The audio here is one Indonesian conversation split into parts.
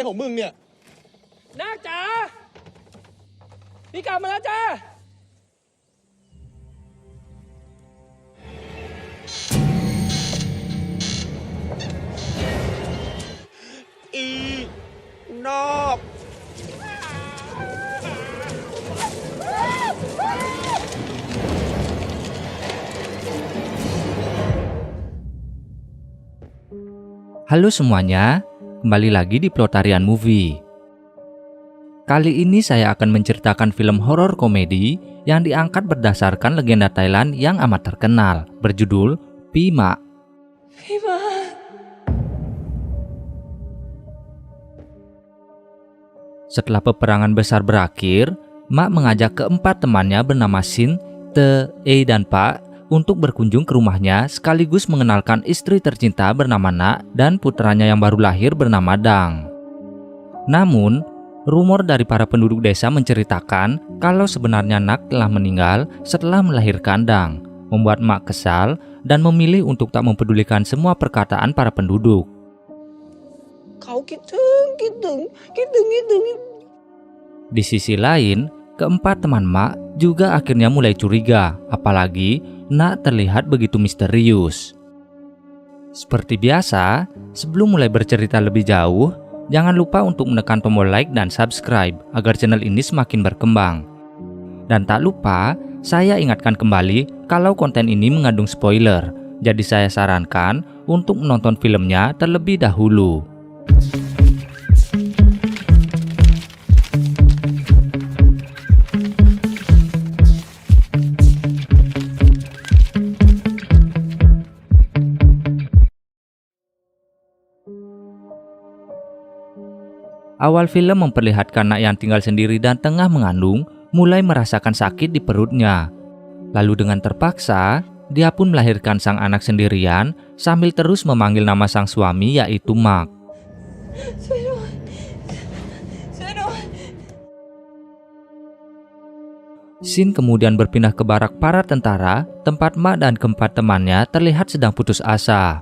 ของมึงเนี่ยนาคจ๋าพี่กลับมาแล้วจ้าอีนอก Halo semuanya, kembali lagi di Plotarian Movie. Kali ini saya akan menceritakan film horor komedi yang diangkat berdasarkan legenda Thailand yang amat terkenal, berjudul Pima. Setelah peperangan besar berakhir, Mak mengajak keempat temannya bernama Sin, Te, E, dan Pak untuk berkunjung ke rumahnya sekaligus mengenalkan istri tercinta bernama Nak dan putranya yang baru lahir bernama Dang. Namun, rumor dari para penduduk desa menceritakan kalau sebenarnya Nak telah meninggal setelah melahirkan Dang, membuat Mak kesal dan memilih untuk tak mempedulikan semua perkataan para penduduk. Di sisi lain, keempat teman Mak juga akhirnya mulai curiga, apalagi Nak terlihat begitu misterius. Seperti biasa, sebelum mulai bercerita lebih jauh, jangan lupa untuk menekan tombol like dan subscribe agar channel ini semakin berkembang. Dan tak lupa, saya ingatkan kembali kalau konten ini mengandung spoiler, jadi saya sarankan untuk menonton filmnya terlebih dahulu. Awal film memperlihatkan Nak yang tinggal sendiri dan tengah mengandung mulai merasakan sakit di perutnya. Lalu dengan terpaksa, dia pun melahirkan sang anak sendirian sambil terus memanggil nama sang suami yaitu Mak. Sin kemudian berpindah ke barak para tentara, tempat Mak dan keempat temannya terlihat sedang putus asa.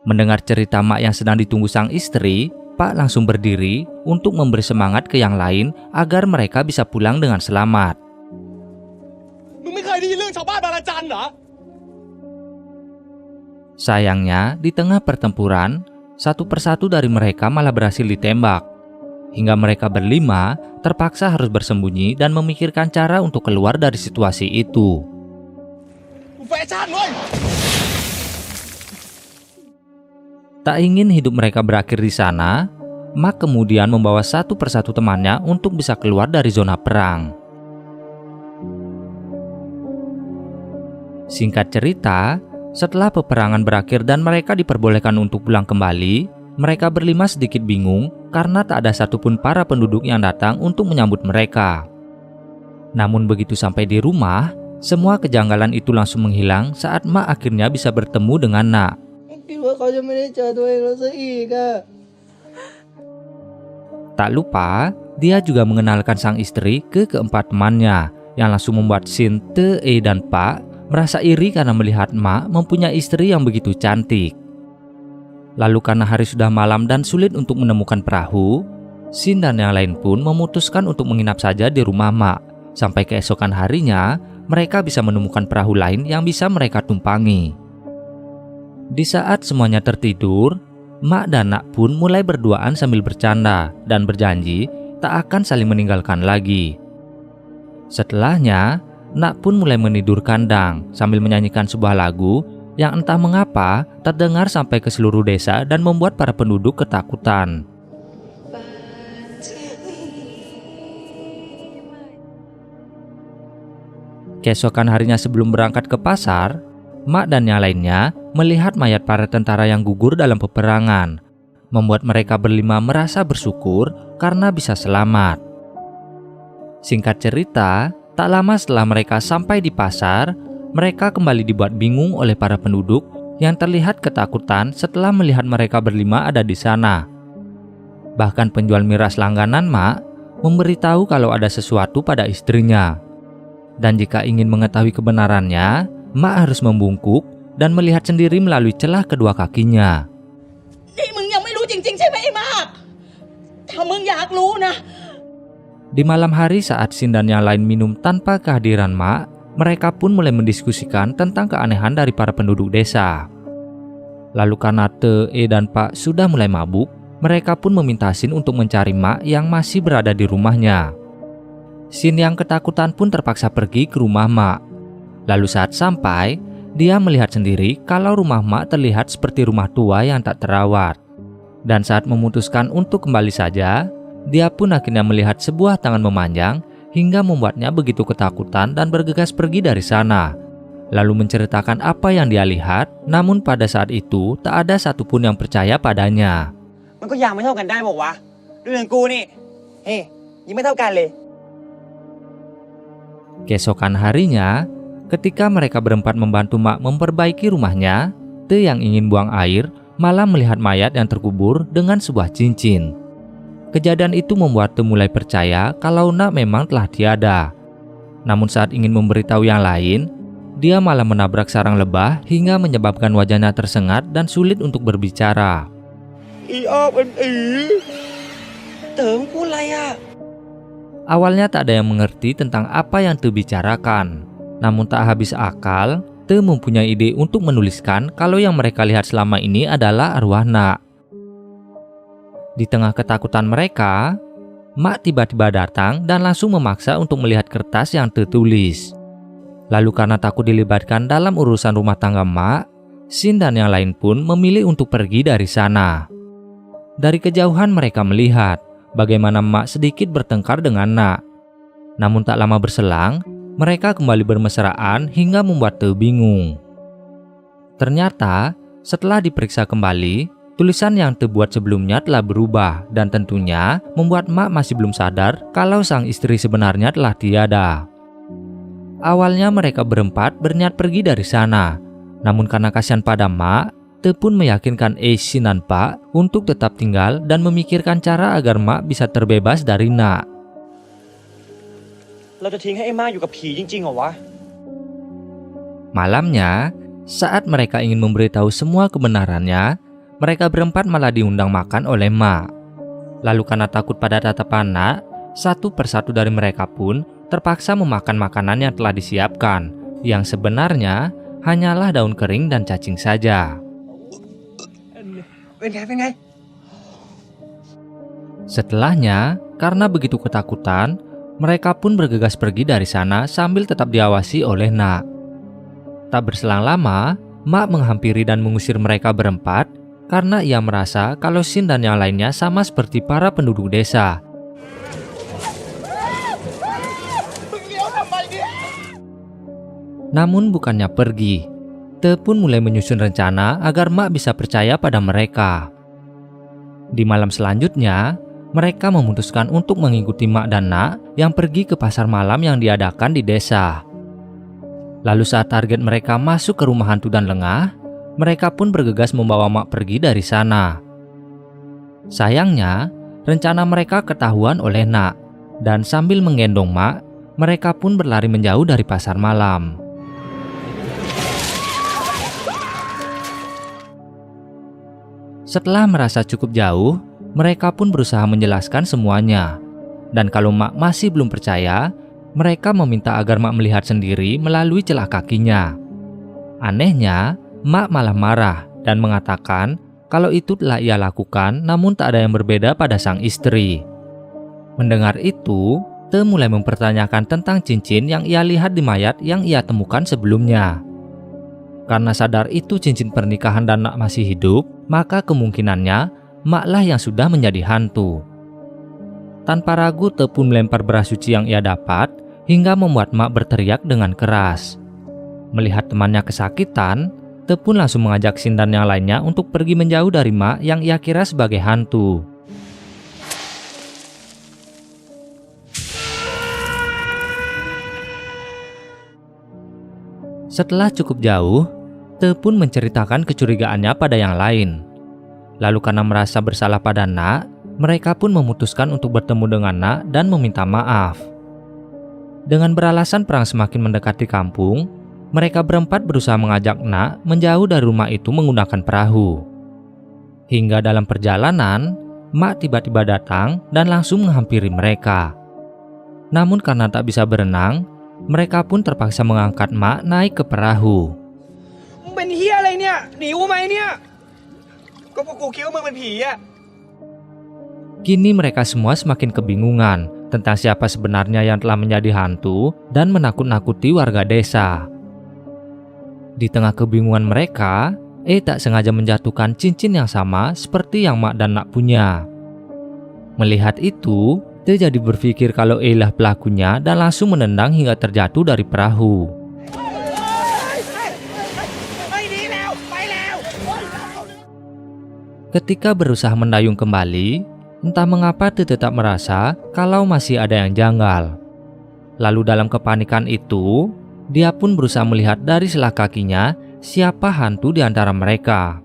Mendengar cerita Mak yang sedang ditunggu sang istri, Pak langsung berdiri untuk memberi semangat ke yang lain agar mereka bisa pulang dengan selamat. Sayangnya, di tengah pertempuran, satu persatu dari mereka malah berhasil ditembak. Hingga mereka berlima terpaksa harus bersembunyi dan memikirkan cara untuk keluar dari situasi itu. Tak ingin hidup mereka berakhir di sana, Mak kemudian membawa satu persatu temannya untuk bisa keluar dari zona perang. Singkat cerita, setelah peperangan berakhir dan mereka diperbolehkan untuk pulang kembali, mereka berlima sedikit bingung karena tak ada satupun para penduduk yang datang untuk menyambut mereka. Namun begitu sampai di rumah, semua kejanggalan itu langsung menghilang saat Mak akhirnya bisa bertemu dengan Nak. Tak lupa, dia juga mengenalkan sang istri ke keempat temannya yang langsung membuat Sin, Te, E, dan Pak merasa iri karena melihat Mak mempunyai istri yang begitu cantik. Lalu karena hari sudah malam dan sulit untuk menemukan perahu, Sin dan yang lain pun memutuskan untuk menginap saja di rumah Mak. Sampai keesokan harinya, mereka bisa menemukan perahu lain yang bisa mereka tumpangi. Di saat semuanya tertidur, Mak dan Nak pun mulai berduaan sambil bercanda dan berjanji tak akan saling meninggalkan lagi. Setelahnya, Nak pun mulai menidurkan Dang sambil menyanyikan sebuah lagu yang entah mengapa terdengar sampai ke seluruh desa dan membuat para penduduk ketakutan. Keesokan harinya sebelum berangkat ke pasar, Mak dan yang lainnya melihat mayat para tentara yang gugur dalam peperangan, membuat mereka berlima merasa bersyukur karena bisa selamat. Singkat cerita, tak lama setelah mereka sampai di pasar, mereka kembali dibuat bingung oleh para penduduk yang terlihat ketakutan setelah melihat mereka berlima ada di sana. Bahkan penjual miras langganan Mak memberitahu kalau ada sesuatu pada istrinya. Dan jika ingin mengetahui kebenarannya, Mak harus membungkuk dan melihat sendiri melalui celah kedua kakinya. ถ้ามึงอยากรู้นะ Di malam hari saat Sin dan yang lain minum tanpa kehadiran Mak, mereka pun mulai mendiskusikan tentang keanehan dari para penduduk desa. Lalu karena Te, E, dan Pak sudah mulai mabuk, mereka pun meminta Sin untuk mencari Mak yang masih berada di rumahnya. Sin yang ketakutan pun terpaksa pergi ke rumah Mak. Lalu saat sampai, dia melihat sendiri kalau rumah Mak terlihat seperti rumah tua yang tak terawat. Dan saat memutuskan untuk kembali saja, dia pun akhirnya melihat sebuah tangan memanjang hingga membuatnya begitu ketakutan dan bergegas pergi dari sana. Lalu menceritakan apa yang dia lihat, namun pada saat itu tak ada satupun yang percaya padanya. มันก็ยังไม่เท่ากันได้บอกวะเรื่องกูนี่เฮ้ยยังไม่เท่ากันเลย Keesokan harinya, ketika mereka berempat membantu Mak memperbaiki rumahnya, Te yang ingin buang air malah melihat mayat yang terkubur dengan sebuah cincin. Kejadian itu membuat Te mulai percaya kalau Nak memang telah tiada. Namun saat ingin memberitahu yang lain, dia malah menabrak sarang lebah hingga menyebabkan wajahnya tersengat dan sulit untuk berbicara. อีออบเป็นอีเต๋อมึงพูดอะไรอ่ะ Awalnya tak ada yang mengerti tentang apa yang Te bicarakan. Namun tak habis akal, Te mempunyai ide untuk menuliskan kalau yang mereka lihat selama ini adalah arwah Nak. Di tengah ketakutan mereka, Mak tiba-tiba datang dan langsung memaksa untuk melihat kertas yang Te tulis. Lalu karena takut dilibatkan dalam urusan rumah tangga Mak, Sin dan yang lain pun memilih untuk pergi dari sana. Dari kejauhan mereka melihat bagaimana Mak sedikit bertengkar dengan Nak. Namun tak lama berselang, mereka kembali bermesraan hingga membuat Te bingung. Ternyata, setelah diperiksa kembali, tulisan yang Te buat sebelumnya telah berubah dan tentunya membuat Mak masih belum sadar kalau sang istri sebenarnya telah tiada. Awalnya mereka berempat berniat pergi dari sana. Namun karena kasihan pada Mak, Te pun meyakinkan Sin dan Pak untuk tetap tinggal dan memikirkan cara agar Mak bisa terbebas dari Nak. เราจะทิ้งให้ไอ้ม่าอยู่กับผีจริงๆเหรอวะ Malamnya, saat mereka ingin memberitahu semua kebenarannya, mereka berempat malah diundang makan oleh Mak. Lalu karena takut pada tatapan Nak, satu persatu dari mereka pun terpaksa memakan makanan yang telah disiapkan, yang sebenarnya hanyalah daun kering dan cacing saja. เป็นไง Setelahnya, karena begitu ketakutan, mereka pun bergegas pergi dari sana sambil tetap diawasi oleh Nak. Tak berselang lama, Mak menghampiri dan mengusir mereka berempat karena ia merasa kalau Sin dan yang lainnya sama seperti para penduduk desa. Namun bukannya pergi, Te pun mulai menyusun rencana agar Mak bisa percaya pada mereka. Di malam selanjutnya, mereka memutuskan untuk mengikuti Mak dan Nak yang pergi ke pasar malam yang diadakan di desa. Lalu saat target mereka masuk ke rumah hantu dan lengah, mereka pun bergegas membawa Mak pergi dari sana. Sayangnya, rencana mereka ketahuan oleh Nak, dan sambil menggendong Mak, mereka pun berlari menjauh dari pasar malam. Setelah merasa cukup jauh, mereka pun berusaha menjelaskan semuanya. Dan kalau Mak masih belum percaya, mereka meminta agar Mak melihat sendiri melalui celah kakinya. Anehnya, Mak malah marah dan mengatakan kalau itu telah ia lakukan, namun tak ada yang berbeda pada sang istri. Mendengar itu, Te mulai mempertanyakan tentang cincin yang ia lihat di mayat yang ia temukan sebelumnya. Karena sadar itu cincin pernikahan dan Nak masih hidup, maka kemungkinannya Maklah yang sudah menjadi hantu. Tanpa ragu, Te pun melempar beras suci yang ia dapat hingga membuat Mak berteriak dengan keras. Melihat temannya kesakitan, Te pun langsung mengajak Sin dan yang lainnya untuk pergi menjauh dari Mak yang ia kira sebagai hantu. Setelah cukup jauh, Te pun menceritakan kecurigaannya pada yang lain. Lalu karena merasa bersalah pada Nak, mereka pun memutuskan untuk bertemu dengan Nak dan meminta maaf. Dengan beralasan perang semakin mendekati kampung, mereka berempat berusaha mengajak Nak menjauh dari rumah itu menggunakan perahu. Hingga dalam perjalanan, Mak tiba-tiba datang dan langsung menghampiri mereka. Namun karena tak bisa berenang, mereka pun terpaksa mengangkat Mak naik ke perahu. มึงเป็นเฮียอะไรเนี่ยหนีกูไหมเนี่ย ก็พวกกูคิดว่ามึงเป็นผีอะ Kini mereka semua semakin kebingungan tentang siapa sebenarnya yang telah menjadi hantu dan menakut-nakuti warga desa. Di tengah kebingungan mereka, tak sengaja menjatuhkan cincin yang sama seperti yang Mak dan Nak punya. Melihat itu, Te jadi berpikir kalau lah pelakunya dan langsung menendang hingga terjatuh dari perahu. เฮ้ยหนีแล้วไปแล้ว Ketika berusaha mendayung kembali, entah mengapa Te tetap merasa kalau masih ada yang janggal. Lalu dalam kepanikan itu, dia pun berusaha melihat dari sela kakinya siapa hantu di antara mereka.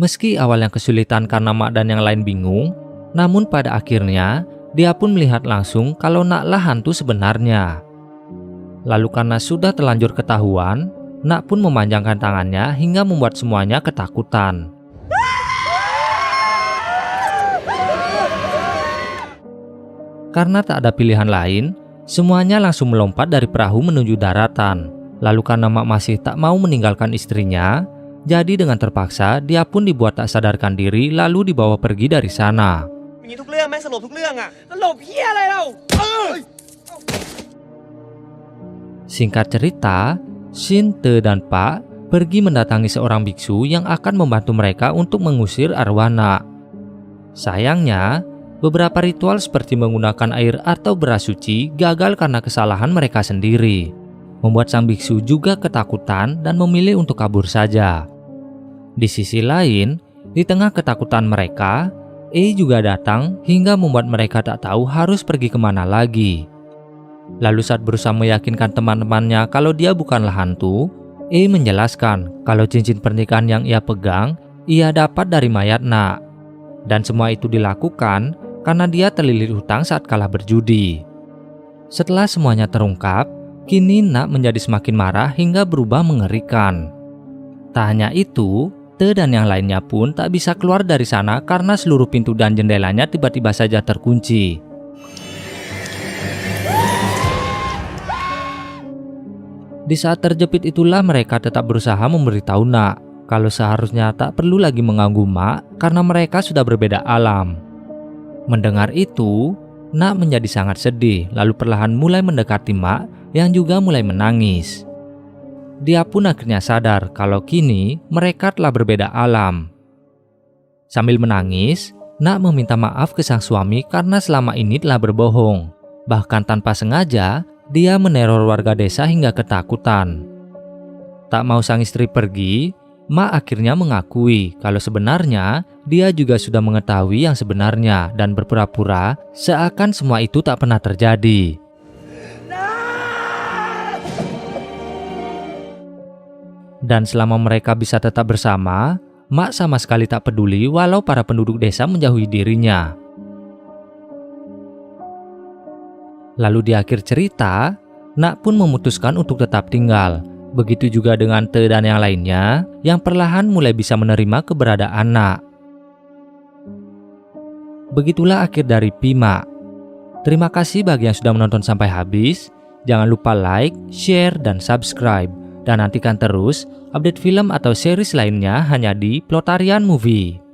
Meski awalnya kesulitan karena Mak dan yang lain bingung, namun pada akhirnya dia pun melihat langsung kalau Naklah hantu sebenarnya. Lalu karena sudah terlanjur ketahuan, Nak pun memanjangkan tangannya hingga membuat semuanya ketakutan. Karena tak ada pilihan lain, semuanya langsung melompat dari perahu menuju daratan. Lalu karena Mak masih tak mau meninggalkan istrinya, jadi dengan terpaksa dia pun dibuat tak sadarkan diri lalu dibawa pergi dari sana. อย่างนี้ทุกเรื่องไหมสรุปทุกเรื่องอะ ตลบเฮียอะไรเรา Singkat cerita, Shin, Te, dan Pak pergi mendatangi seorang biksu yang akan membantu mereka untuk mengusir arwah Nak. Sayangnya, beberapa ritual seperti menggunakan air atau beras suci gagal karena kesalahan mereka sendiri, membuat sang biksu juga ketakutan dan memilih untuk kabur saja. Di sisi lain, di tengah ketakutan mereka, juga datang hingga membuat mereka tak tahu harus pergi kemana lagi. Lalu saat berusaha meyakinkan teman-temannya kalau dia bukanlah hantu, menjelaskan kalau cincin pernikahan yang ia pegang, ia dapat dari mayat Nak. Dan semua itu dilakukan karena dia terlilit hutang saat kalah berjudi. Setelah semuanya terungkap, kini Nak menjadi semakin marah hingga berubah mengerikan. Tak hanya itu, Te dan yang lainnya pun tak bisa keluar dari sana karena seluruh pintu dan jendelanya tiba-tiba saja terkunci. Di saat terjepit itulah mereka tetap berusaha memberitahu Nak kalau seharusnya tak perlu lagi mengganggu Mak karena mereka sudah berbeda alam. Mendengar itu, Nak menjadi sangat sedih lalu perlahan mulai mendekati Mak yang juga mulai menangis. Dia pun akhirnya sadar kalau kini mereka telah berbeda alam. Sambil menangis, Nak meminta maaf ke sang suami karena selama ini telah berbohong. Bahkan tanpa sengaja, dia meneror warga desa hingga ketakutan. Tak mau sang istri pergi, Mak akhirnya mengakui kalau sebenarnya dia juga sudah mengetahui yang sebenarnya dan berpura-pura seakan semua itu tak pernah terjadi. Dan selama mereka bisa tetap bersama, Mak sama sekali tak peduli walau para penduduk desa menjauhi dirinya. Lalu di akhir cerita, Nak pun memutuskan untuk tetap tinggal. Begitu juga dengan Te dan yang lainnya yang perlahan mulai bisa menerima keberadaan Nak. Begitulah akhir dari Pima. Terima kasih bagi yang sudah menonton sampai habis. Jangan lupa like, share, dan subscribe. Dan nantikan terus update film atau series lainnya hanya di Plotarian Movie.